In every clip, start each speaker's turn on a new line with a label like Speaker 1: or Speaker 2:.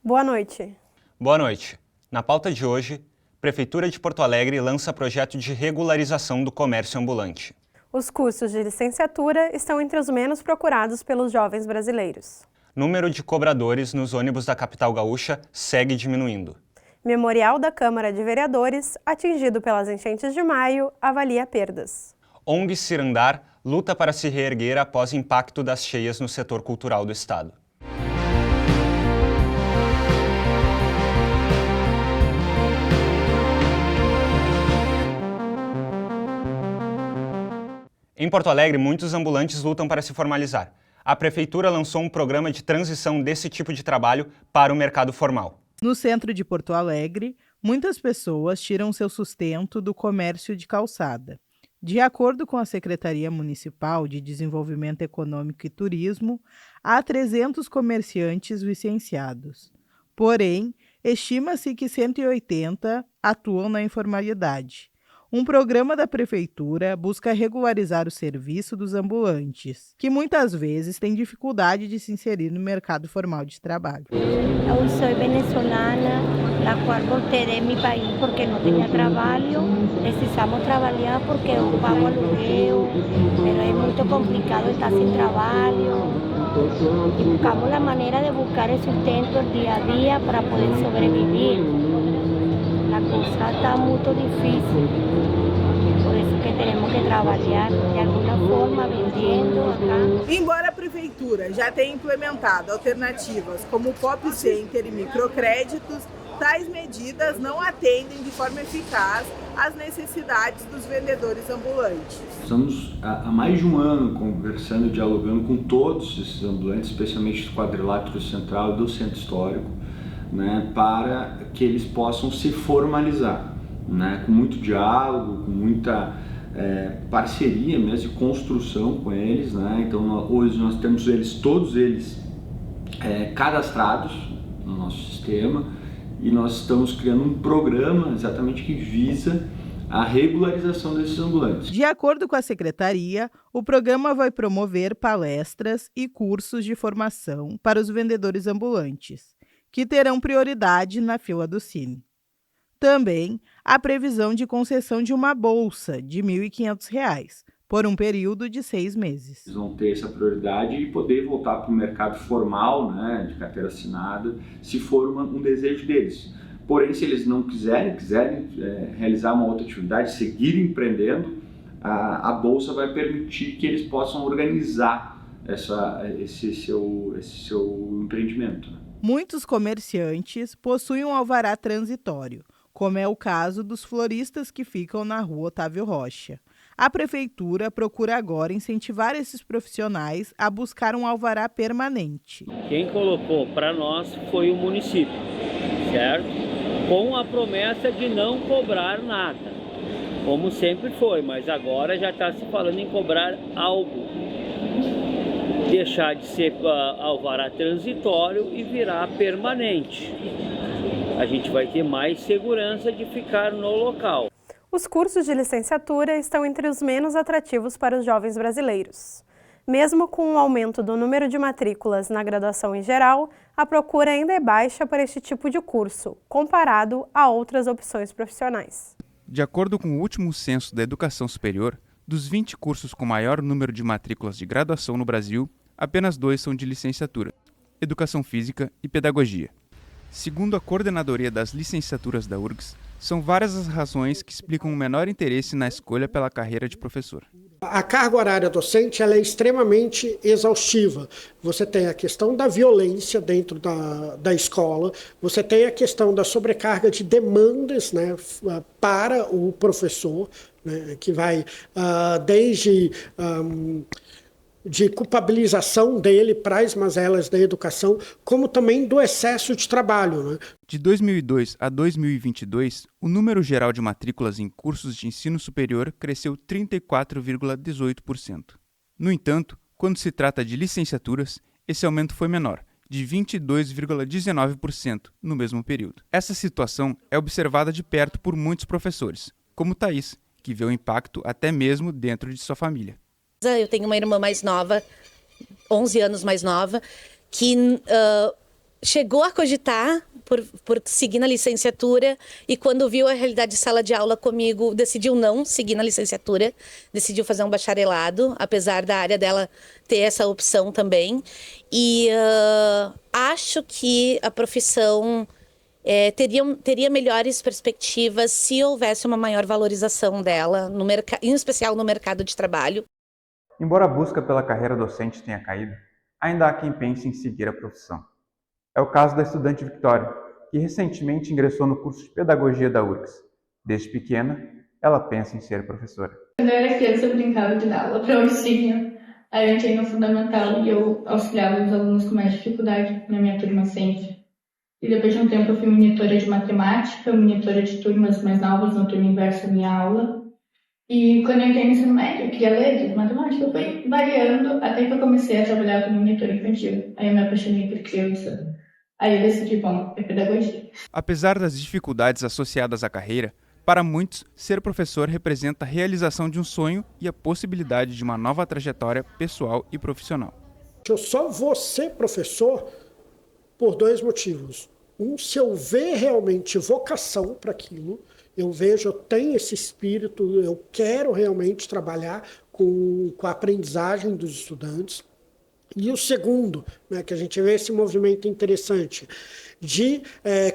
Speaker 1: Boa noite.
Speaker 2: Boa noite. Na pauta de hoje, Prefeitura de Porto Alegre lança projeto de regularização do comércio ambulante.
Speaker 1: Os cursos de licenciatura estão entre os menos procurados pelos jovens brasileiros.
Speaker 2: Número de cobradores nos ônibus da capital gaúcha segue diminuindo.
Speaker 1: Memorial da Câmara de Vereadores, atingido pelas enchentes de maio, avalia perdas.
Speaker 2: ONG Cirandar luta para se reerguer após impacto das cheias no setor cultural do estado. Em Porto Alegre, muitos ambulantes lutam para se formalizar. A Prefeitura lançou um programa de transição desse tipo de trabalho para o mercado formal.
Speaker 3: No centro de Porto Alegre, muitas pessoas tiram seu sustento do comércio de calçada. De acordo com a Secretaria Municipal de Desenvolvimento Econômico e Turismo, há 300 comerciantes licenciados. Porém, estima-se que 180 atuam na informalidade. Um programa da Prefeitura busca regularizar o serviço dos ambulantes, que muitas vezes têm dificuldade de se inserir no mercado formal de trabalho.
Speaker 4: Eu sou venezuelana, na qual voltei de meu país porque não tinha trabalho. Precisamos trabalhar porque eu pago aluguel, mas é muito complicado estar sem trabalho. E buscamos a maneira de buscar o sustento dia a dia para poder sobreviver. A coisa está muito difícil, por isso que temos que trabalhar de alguma forma vendendo acá.
Speaker 3: Embora a Prefeitura já tenha implementado alternativas como o Pop Center e microcréditos, tais medidas não atendem de forma eficaz às necessidades dos vendedores ambulantes.
Speaker 5: Estamos há mais de um ano conversando, dialogando com todos esses ambulantes, especialmente do quadrilátero central e do centro histórico, né, para que eles possam se formalizar, né, com muito diálogo, com muita parceria mesmo, de construção com eles, né. Então hoje nós temos todos eles cadastrados no nosso sistema e nós estamos criando um programa exatamente que visa a regularização desses ambulantes.
Speaker 3: De acordo com a Secretaria, o programa vai promover palestras e cursos de formação para os vendedores ambulantes, que terão prioridade na fila do Cine. Também há previsão de concessão de uma bolsa de R$ 1.500 por um período de 6 meses.
Speaker 5: Eles vão ter essa prioridade e poder voltar para o mercado formal, né, de carteira assinada, se for um desejo deles. Porém, se eles não quiserem realizar uma outra atividade, seguir empreendendo, a bolsa vai permitir que eles possam organizar esse seu empreendimento.
Speaker 3: Muitos comerciantes possuem um alvará transitório, como é o caso dos floristas que ficam na rua Otávio Rocha. A Prefeitura procura agora incentivar esses profissionais a buscar um alvará permanente.
Speaker 6: Quem colocou para nós foi o município, certo? Com a promessa de não cobrar nada, como sempre foi, mas agora já está se falando em cobrar algo. Deixar de ser alvará transitório e virar permanente. A gente vai ter mais segurança de ficar no local.
Speaker 1: Os cursos de licenciatura estão entre os menos atrativos para os jovens brasileiros. Mesmo com o aumento do número de matrículas na graduação em geral, a procura ainda é baixa para este tipo de curso, comparado a outras opções profissionais.
Speaker 7: De acordo com o último censo da educação superior, dos 20 cursos com maior número de matrículas de graduação no Brasil, apenas 2 são de licenciatura: Educação Física e Pedagogia. Segundo a coordenadoria das licenciaturas da URGS, são várias as razões que explicam o menor interesse na escolha pela carreira de professor.
Speaker 8: A carga horária docente ela é extremamente exaustiva. Você tem a questão da violência dentro da escola, você tem a questão da sobrecarga de demandas, né, para o professor, né, que vai desde de culpabilização dele para as mazelas da educação, como também do excesso de trabalho, né?
Speaker 7: De 2002 a 2022, o número geral de matrículas em cursos de ensino superior cresceu 34,18%. No entanto, quando se trata de licenciaturas, esse aumento foi menor, de 22,19% no mesmo período. Essa situação é observada de perto por muitos professores, como Thaís, que vê o impacto até mesmo dentro de sua família.
Speaker 9: Eu tenho uma irmã mais nova, 11 anos mais nova, que chegou a cogitar por seguir na licenciatura e quando viu a realidade de sala de aula comigo, decidiu não seguir na licenciatura, decidiu fazer um bacharelado, apesar da área dela ter essa opção também. E acho que a profissão teria melhores perspectivas se houvesse uma maior valorização dela, em especial no mercado de trabalho.
Speaker 7: Embora a busca pela carreira docente tenha caído, ainda há quem pense em seguir a profissão. É o caso da estudante Victoria, que recentemente ingressou no curso de Pedagogia da URGS. Desde pequena, ela pensa em ser professora.
Speaker 10: Quando eu era criança, eu brincava de dar aula para ursinho. Aí eu entrei no fundamental e eu auxiliava os alunos com mais dificuldade na minha turma sempre. E depois de um tempo eu fui monitora de matemática, monitora de turmas mais novas, no turno inverso da minha aula. E quando eu entrei no ensino médio, eu queria ler de matemática, eu fui variando até que eu comecei a trabalhar como monitora infantil. Aí eu me apaixonei por criança. Aí eu decidi, bom, é pedagogia.
Speaker 7: Apesar das dificuldades associadas à carreira, para muitos, ser professor representa a realização de um sonho e a possibilidade de uma nova trajetória pessoal e profissional.
Speaker 8: Eu só vou ser professor por 2 motivos. Um, se eu ver realmente vocação para aquilo, eu tenho esse espírito, eu quero realmente trabalhar com a aprendizagem dos estudantes. E o segundo, né, que a gente vê esse movimento interessante de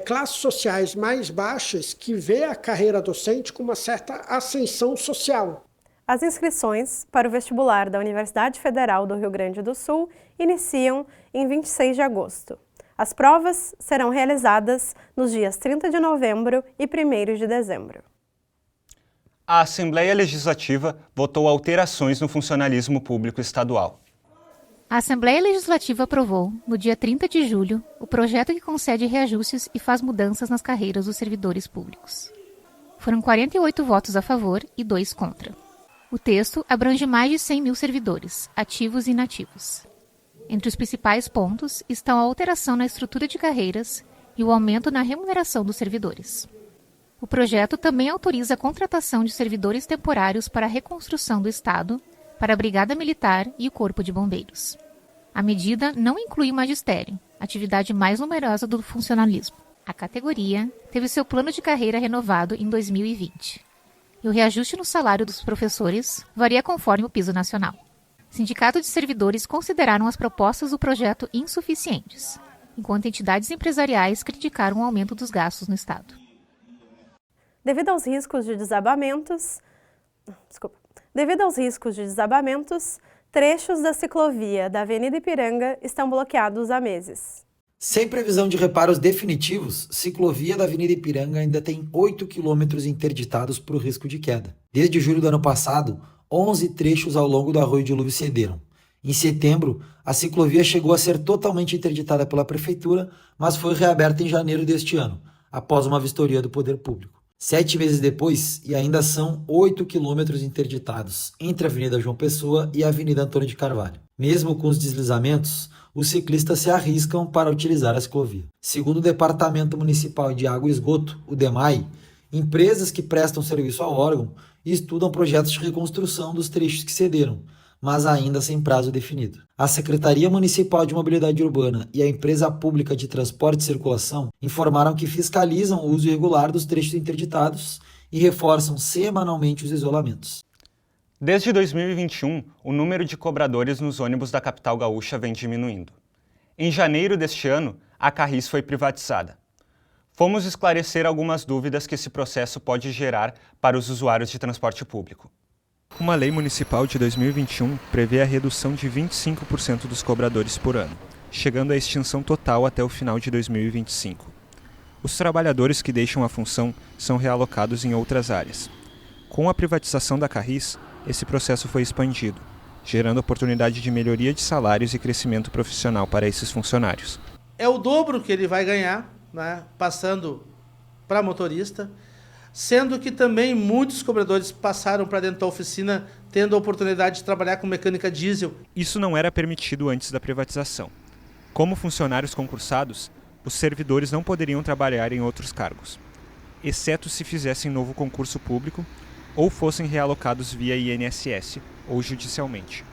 Speaker 8: classes sociais mais baixas que vê a carreira docente com uma certa ascensão social.
Speaker 1: As inscrições para o vestibular da Universidade Federal do Rio Grande do Sul iniciam em 26 de agosto. As provas serão realizadas nos dias 30 de novembro e 1º de dezembro.
Speaker 2: A Assembleia Legislativa votou alterações no funcionalismo público estadual.
Speaker 11: A Assembleia Legislativa aprovou, no dia 30 de julho, o projeto que concede reajustes e faz mudanças nas carreiras dos servidores públicos. Foram 48 votos a favor e 2 contra. O texto abrange mais de 100 mil servidores, ativos e inativos. Entre os principais pontos estão a alteração na estrutura de carreiras e o aumento na remuneração dos servidores. O projeto também autoriza a contratação de servidores temporários para a reconstrução do Estado, para a Brigada Militar e o Corpo de Bombeiros. A medida não inclui o magistério, atividade mais numerosa do funcionalismo. A categoria teve seu plano de carreira renovado em 2020. E o reajuste no salário dos professores varia conforme o piso nacional. Sindicatos de servidores consideraram as propostas do projeto insuficientes, enquanto entidades empresariais criticaram o aumento dos gastos no Estado.
Speaker 1: Devido aos riscos de desabamentos, trechos da ciclovia da Avenida Ipiranga estão bloqueados há meses.
Speaker 12: Sem previsão de reparos definitivos, ciclovia da Avenida Ipiranga ainda tem 8 quilômetros interditados por risco de queda. Desde julho do ano passado, 11 trechos ao longo do Arroio Dilúvio cederam. Em setembro, a ciclovia chegou a ser totalmente interditada pela Prefeitura, mas foi reaberta em janeiro deste ano, após uma vistoria do Poder Público. 7 meses depois, e ainda são 8 quilômetros interditados entre a Avenida João Pessoa e a Avenida Antônio de Carvalho. Mesmo com os deslizamentos, os ciclistas se arriscam para utilizar a ciclovia. Segundo o Departamento Municipal de Água e Esgoto, o DEMAI, empresas que prestam serviço ao órgão estudam projetos de reconstrução dos trechos que cederam, mas ainda sem prazo definido. A Secretaria Municipal de Mobilidade Urbana e a Empresa Pública de Transporte e Circulação informaram que fiscalizam o uso irregular dos trechos interditados e reforçam semanalmente os isolamentos.
Speaker 2: Desde 2021, o número de cobradores nos ônibus da capital gaúcha vem diminuindo. Em janeiro deste ano, a Carris foi privatizada. Fomos esclarecer algumas dúvidas que esse processo pode gerar para os usuários de transporte público. Uma lei municipal de 2021 prevê a redução de 25% dos cobradores por ano, chegando à extinção total até o final de 2025. Os trabalhadores que deixam a função são realocados em outras áreas. Com a privatização da Carris, esse processo foi expandido, gerando oportunidade de melhoria de salários e crescimento profissional para esses funcionários.
Speaker 13: É o dobro que ele vai ganhar, né, passando para motorista, sendo que também muitos cobradores passaram para dentro da oficina, tendo a oportunidade de trabalhar com mecânica diesel.
Speaker 2: Isso não era permitido antes da privatização. Como funcionários concursados, os servidores não poderiam trabalhar em outros cargos, exceto se fizessem novo concurso público ou fossem realocados via INSS ou judicialmente.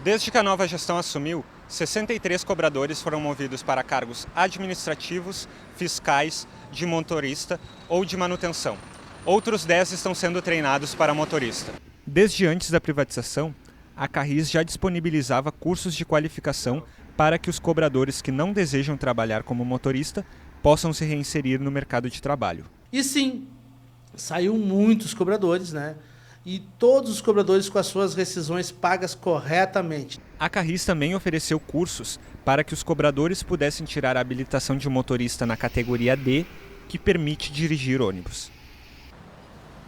Speaker 2: Desde que a nova gestão assumiu, 63 cobradores foram movidos para cargos administrativos, fiscais, de motorista ou de manutenção. Outros 10 estão sendo treinados para motorista. Desde antes da privatização, a Carris já disponibilizava cursos de qualificação para que os cobradores que não desejam trabalhar como motorista possam se reinserir no mercado de trabalho.
Speaker 13: E sim, saiu muitos cobradores, né? E todos os cobradores com as suas rescisões pagas corretamente.
Speaker 2: A Carris também ofereceu cursos para que os cobradores pudessem tirar a habilitação de motorista na categoria D, que permite dirigir ônibus.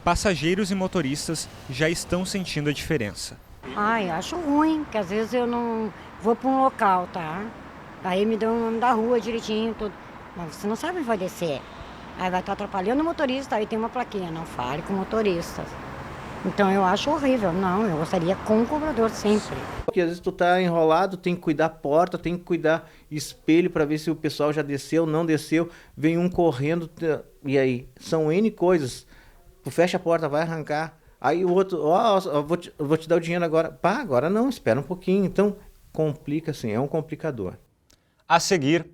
Speaker 2: Passageiros e motoristas já estão sentindo a diferença.
Speaker 14: Ai, acho ruim, que às vezes eu não vou para um local, tá? Aí me dão o nome da rua direitinho, tudo. Mas você não sabe onde vai descer. Aí vai estar atrapalhando o motorista, aí tem uma plaquinha, não fale com o motorista. Então eu acho horrível. Não, eu gostaria com o cobrador sempre.
Speaker 15: Porque às vezes tu tá enrolado, tem que cuidar a porta, tem que cuidar espelho para ver se o pessoal já desceu, não desceu. Vem um correndo, e aí? São N coisas. Tu fecha a porta, vai arrancar. Aí o outro, vou te dar o dinheiro agora. Pá, agora não, espera um pouquinho. Então complica assim, é um complicador.
Speaker 2: A seguir,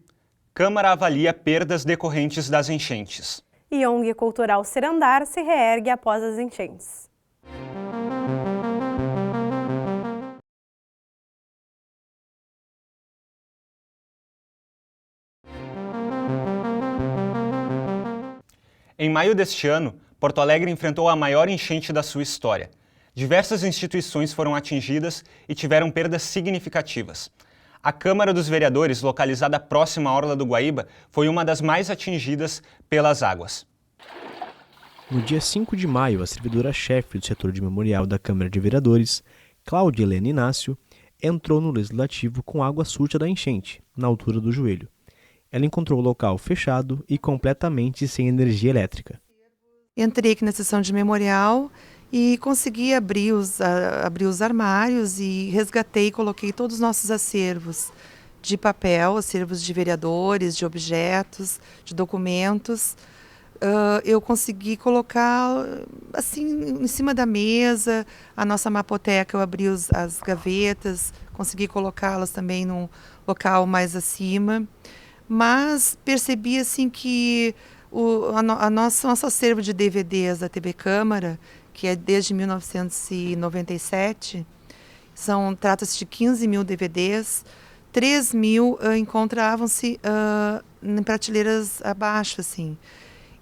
Speaker 2: Câmara avalia perdas decorrentes das enchentes.
Speaker 1: E ONG Cultural Cirandar se reergue após as enchentes.
Speaker 2: Em maio deste ano, Porto Alegre enfrentou a maior enchente da sua história. Diversas instituições foram atingidas e tiveram perdas significativas. A Câmara dos Vereadores, localizada próxima à Orla do Guaíba, foi uma das mais atingidas pelas águas.
Speaker 16: No dia 5 de maio, a servidora-chefe do setor de memorial da Câmara de Vereadores, Cláudia Helena Inácio, entrou no Legislativo com água suja da enchente, na altura do joelho. Ela encontrou o local fechado e completamente sem energia elétrica.
Speaker 17: Entrei aqui na sessão de memorial e consegui abrir os armários e resgatei e coloquei todos os nossos acervos de papel, acervos de vereadores, de objetos, de documentos. Eu consegui colocar assim em cima da mesa, a nossa mapoteca, eu abri as gavetas, consegui colocá-las também num local mais acima, mas percebi assim que o nosso acervo de DVDs da TV Câmara, que é desde 1997, trata-se de 15 mil DVDs, 3 mil encontravam-se em prateleiras abaixo, assim.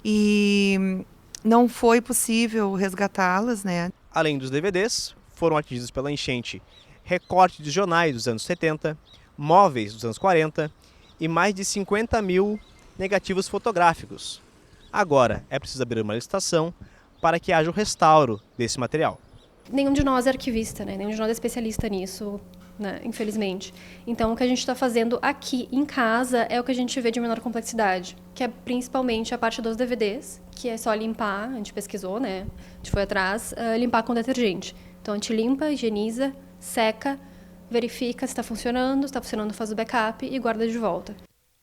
Speaker 17: E não foi possível resgatá-las, né?
Speaker 16: Além dos DVDs, foram atingidos pela enchente recortes de jornais dos anos 70, móveis dos anos 40 e mais de 50 mil negativos fotográficos. Agora é preciso abrir uma licitação para que haja o restauro desse material.
Speaker 18: Nenhum de nós é arquivista, né? Nenhum de nós é especialista nisso, né? Infelizmente. Então, o que a gente está fazendo aqui em casa é o que a gente vê de menor complexidade, que é principalmente a parte dos DVDs, que é só limpar, a gente pesquisou, né? A gente foi atrás, limpar com detergente. Então, a gente limpa, higieniza, seca, verifica se está funcionando, faz o backup e guarda de volta.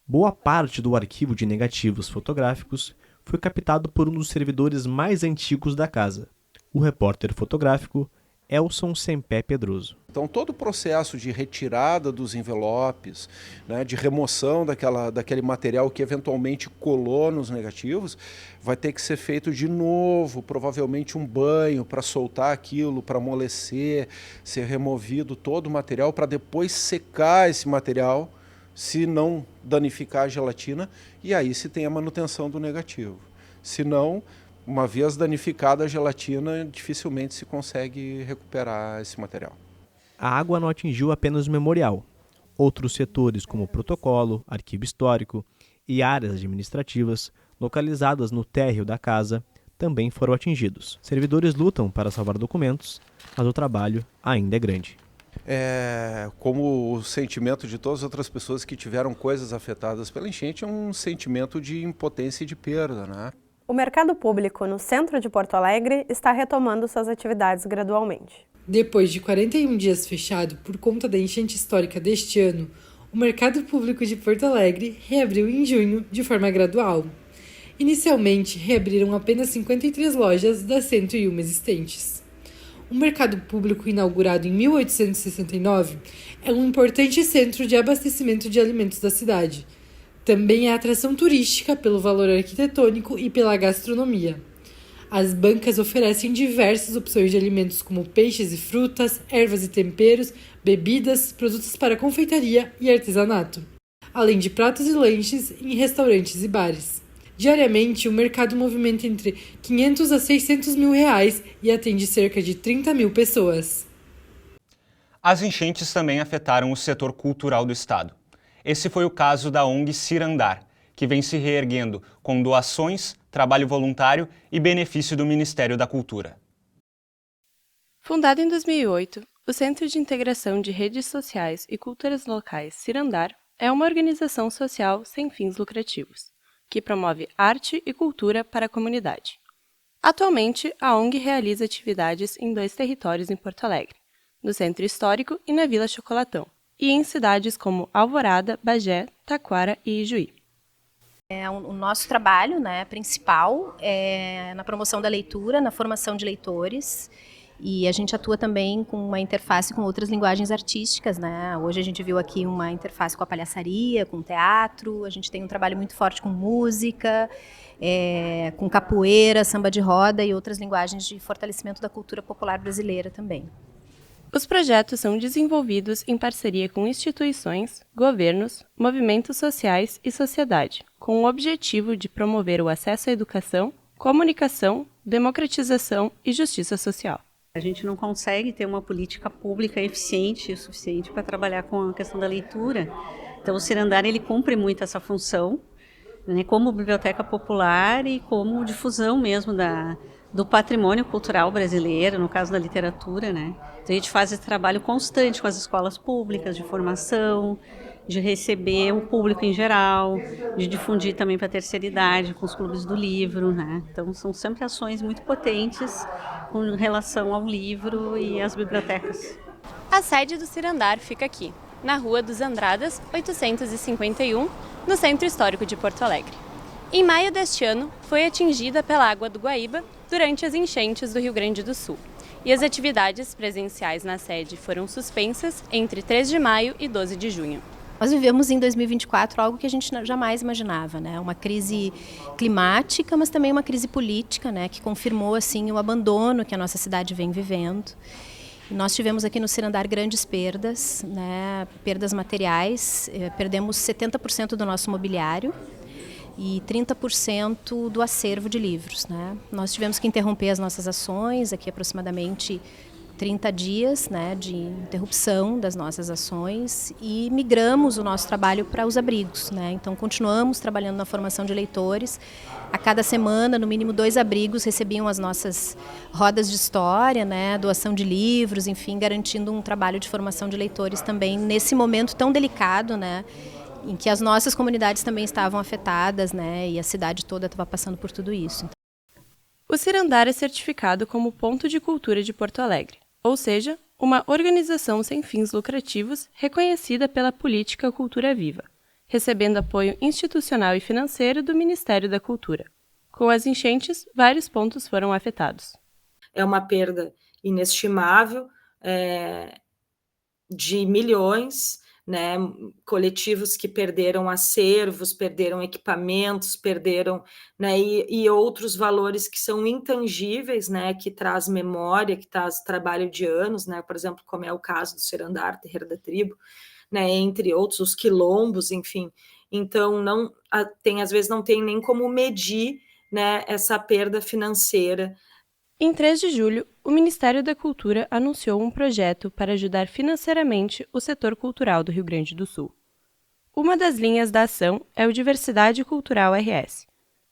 Speaker 16: Boa parte do arquivo de negativos fotográficos foi captado por um dos servidores mais antigos da casa, o repórter fotográfico Elson Sempé Pedroso.
Speaker 19: Então todo o processo de retirada dos envelopes, né, de remoção daquele material que eventualmente colou nos negativos, vai ter que ser feito de novo, provavelmente um banho para soltar aquilo, para amolecer, ser removido todo o material para depois secar esse material, se não danificar a gelatina, e aí se tem a manutenção do negativo. Se não, uma vez danificada a gelatina, dificilmente se consegue recuperar esse material.
Speaker 16: A água não atingiu apenas o memorial. Outros setores, como o protocolo, arquivo histórico e áreas administrativas, localizadas no térreo da casa, também foram atingidos. Servidores lutam para salvar documentos, mas o trabalho ainda é grande.
Speaker 19: Como o sentimento de todas as outras pessoas que tiveram coisas afetadas pela enchente, é um sentimento de impotência e de perda, né?
Speaker 1: O mercado público no centro de Porto Alegre está retomando suas atividades gradualmente.
Speaker 20: Depois de 41 dias fechado por conta da enchente histórica deste ano, o mercado público de Porto Alegre reabriu em junho de forma gradual. Inicialmente, reabriram apenas 53 lojas das 101 existentes. O mercado público, inaugurado em 1869, é um importante centro de abastecimento de alimentos da cidade. Também é atração turística pelo valor arquitetônico e pela gastronomia. As bancas oferecem diversas opções de alimentos como peixes e frutas, ervas e temperos, bebidas, produtos para confeitaria e artesanato, além de pratos e lanches em restaurantes e bares. Diariamente, o mercado movimenta entre 500 a 600 mil reais e atende cerca de 30 mil pessoas.
Speaker 2: As enchentes também afetaram o setor cultural do estado. Esse foi o caso da ONG Cirandar, que vem se reerguendo com doações, trabalho voluntário e benefício do Ministério da Cultura.
Speaker 21: Fundado em 2008, o Centro de Integração de Redes Sociais e Culturas Locais Cirandar é uma organização social sem fins lucrativos, que promove arte e cultura para a comunidade. Atualmente, a ONG realiza atividades em 2 territórios em Porto Alegre, no Centro Histórico e na Vila Chocolatão, e em cidades como Alvorada, Bagé, Taquara e Ijuí.
Speaker 22: O nosso trabalho, principal é na promoção da leitura, na formação de leitores, e a gente atua também com uma interface com outras linguagens artísticas, Hoje a gente viu aqui uma interface com a palhaçaria, com teatro, a gente tem um trabalho muito forte com música, com capoeira, samba de roda e outras linguagens de fortalecimento da cultura popular brasileira também.
Speaker 21: Os projetos são desenvolvidos em parceria com instituições, governos, movimentos sociais e sociedade, com o objetivo de promover o acesso à educação, comunicação, democratização e justiça social.
Speaker 23: A gente não consegue ter uma política pública eficiente o suficiente para trabalhar com a questão da leitura. Então o Cirandar ele cumpre muito essa função, como biblioteca popular e como difusão mesmo do patrimônio cultural brasileiro, no caso da literatura, Então a gente faz esse trabalho constante com as escolas públicas de formação, de receber o público em geral, de difundir também para a terceira idade, com os clubes do livro, Então são sempre ações muito potentes com relação ao livro e às bibliotecas.
Speaker 21: A sede do Cirandar fica aqui, na Rua dos Andradas, 851, no Centro Histórico de Porto Alegre. Em maio deste ano, foi atingida pela água do Guaíba durante as enchentes do Rio Grande do Sul, e as atividades presenciais na sede foram suspensas entre 3 de maio e 12 de junho.
Speaker 22: Nós vivemos em 2024 algo que a gente jamais imaginava, Uma crise climática, mas também uma crise política, que confirmou assim o abandono que a nossa cidade vem vivendo. E nós tivemos aqui no Cirandar grandes perdas, perdas materiais, perdemos 70% do nosso mobiliário e 30% do acervo de livros, Nós tivemos que interromper as nossas ações, aqui aproximadamente 30 dias de interrupção das nossas ações e migramos o nosso trabalho para os abrigos. Então continuamos trabalhando na formação de leitores. A cada semana, no mínimo 2 abrigos recebiam as nossas rodas de história, doação de livros, enfim, garantindo um trabalho de formação de leitores também nesse momento tão delicado, em que as nossas comunidades também estavam afetadas, e a cidade toda estava passando por tudo isso.
Speaker 21: O Cirandar é certificado como Ponto de Cultura de Porto Alegre, ou seja, uma organização sem fins lucrativos reconhecida pela política Cultura Viva, recebendo apoio institucional e financeiro do Ministério da Cultura. Com as enchentes, vários pontos foram afetados.
Speaker 24: É uma perda inestimável de milhões, coletivos que perderam acervos, perderam equipamentos, perderam, e outros valores que são intangíveis, que traz memória, que traz trabalho de anos, por exemplo, como é o caso do Cirandar, Terreiro da Tribo, entre outros, os quilombos, enfim. Então, às vezes não tem nem como medir, essa perda financeira.
Speaker 21: Em 3 de julho, o Ministério da Cultura anunciou um projeto para ajudar financeiramente o setor cultural do Rio Grande do Sul. Uma das linhas da ação é o Diversidade Cultural RS,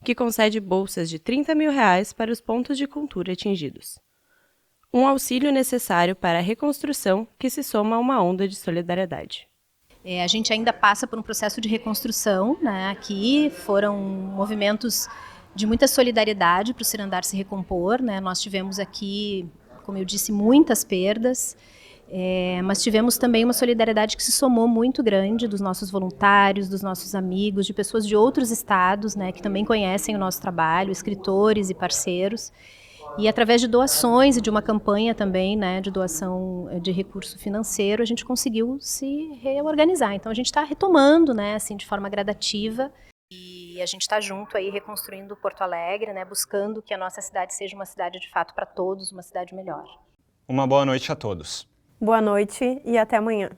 Speaker 21: que concede bolsas de R$30 mil para os pontos de cultura atingidos. Um auxílio necessário para a reconstrução que se soma a uma onda de solidariedade.
Speaker 22: A gente ainda passa por um processo de reconstrução, Aqui foram movimentos de muita solidariedade para o Cirandar se recompor, Nós tivemos aqui, como eu disse, muitas perdas, mas tivemos também uma solidariedade que se somou muito grande dos nossos voluntários, dos nossos amigos, de pessoas de outros estados, que também conhecem o nosso trabalho, escritores e parceiros. E através de doações e de uma campanha também, né, de doação de recurso financeiro, a gente conseguiu se reorganizar. Então a gente está retomando, né, assim, de forma gradativa, e a gente está junto aí reconstruindo Porto Alegre, né, buscando que a nossa cidade seja uma cidade de fato para todos, uma cidade melhor.
Speaker 2: Uma boa noite a todos.
Speaker 1: Boa noite e até amanhã.